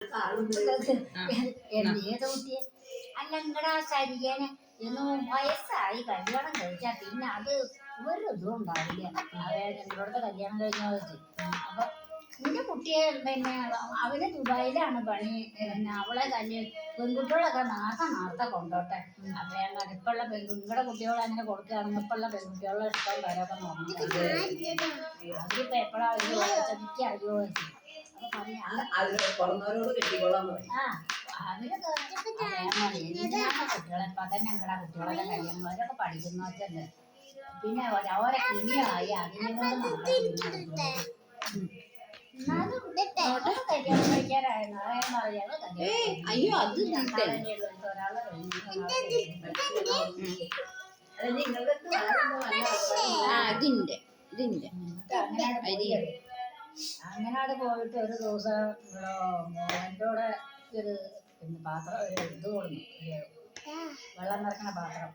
ഏത് കുട്ടിയെ അല്ല നിങ്ങളുടെ ആ ശരീരന് ഇന്നും വയസ്സായി കല്യാണം കഴിച്ചാൽ പിന്നെ അത് ഒരു ഇതും ഉണ്ടാവില്ല. നിങ്ങളോടത്തെ കല്യാണം കഴിഞ്ഞ വെച്ച് അപ്പൊ നിന്റെ കുട്ടിയെ പിന്നെ അവര് ദുബായിലാണ് പണി. പിന്നെ അവളെ പെൺകുട്ടികളൊക്കെ നേരത്തെ കൊണ്ടോട്ടെ. അപ്പൊ ഞാൻ ഇപ്പുള്ള നിങ്ങളുടെ കുട്ടികളെ അങ്ങനെ കൊടുക്കുകയാണെങ്കിൽ ഇപ്പുള്ള പെൺകുട്ടികളെ ഇഷ്ടം വരെയൊക്കെ നോക്കാം. അതിപ്പോ എപ്പോഴാ അറിയോ ചതിക്ക് അറിയോ വെച്ചു കുട്ടികളെ ഇപ്പൊ തന്നെ ഞങ്ങളുടെ കുട്ടികളൊക്കെ കല്യാണം അവരൊക്കെ പഠിക്കുന്ന വെച്ചല്ലേ. പിന്നെ ഓരോ കിണിയായി അതിനോട് കല്യാണം കഴിക്കാനായിരുന്നു. അയ്യോ അത് അങ്ങനാട് പോയിട്ട് ഒരു ദിവസം മോൻ്റെ കൂടെ ഒരു പാത്രം ഒരു ഇത് കൊടുന്നു, വെള്ളം നിറക്കണ പാത്രം.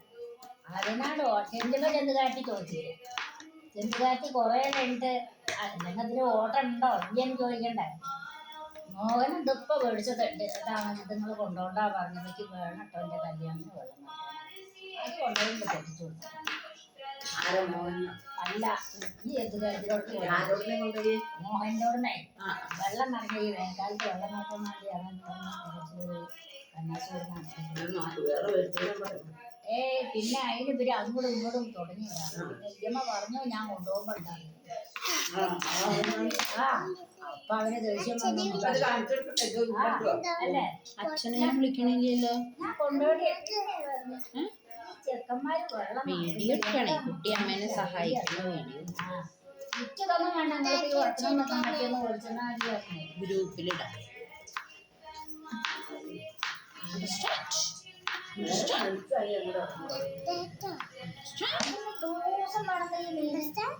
അതിനാട് ചെന്ത് കാട്ടി ചോദിച്ചില്ല. ചെന്ത് കാട്ടി കുറെ കഴിഞ്ഞിട്ട് നിങ്ങൾക്ക് ഓട്ടം ഉണ്ടോ ഇല്ലെന്ന് ചോദിക്കണ്ടേ. മോഹനും ഇതിപ്പോ മേടിച്ചതുണ്ട്, ഇതാണ് നിങ്ങൾ കൊണ്ടുപോണ്ടാ പറഞ്ഞപ്പോഴേക്ക് വേണം കേട്ടോ എൻ്റെ കല്യാണത്തിന് വെള്ളം നിറക്കാൻ. അത് കൊണ്ടുപോയി പൊട്ടിച്ചു കൊടുത്തു. അല്ല ഈ എന്ത് കാര്യത്തിലോട്ട് മോഹൻ്റെ ഉടനെ വെള്ളം നിറഞ്ഞ ഈ വേനൽക്കാലത്ത് വെള്ളം നിറക്കാൻ വേണ്ടി പിന്നെ അതിന് ഇവര് അങ്ങോട്ടും ഇങ്ങോട്ടും തുടങ്ങിയതാണ്. വല്യമ്മ പറഞ്ഞു ഞാൻ കൊണ്ടുപോകുമ്പോണ്ടാകും. അപ്പൊ അവന് ദേഷ്യം അല്ലേ അച്ഛനെ വിളിക്കണില്ലല്ലോ. ഞാൻ കൊണ്ടുപോയി ചെക്കന്മാര് വെള്ളം വീഡിയോ എടുക്കണേ, കുട്ടി അമ്മേനെ സഹായിക്കുന്ന വീഡിയോ ഇതൊന്നും വേണ്ട. ഗ്രൂപ്പിലിടാം. ദിവസം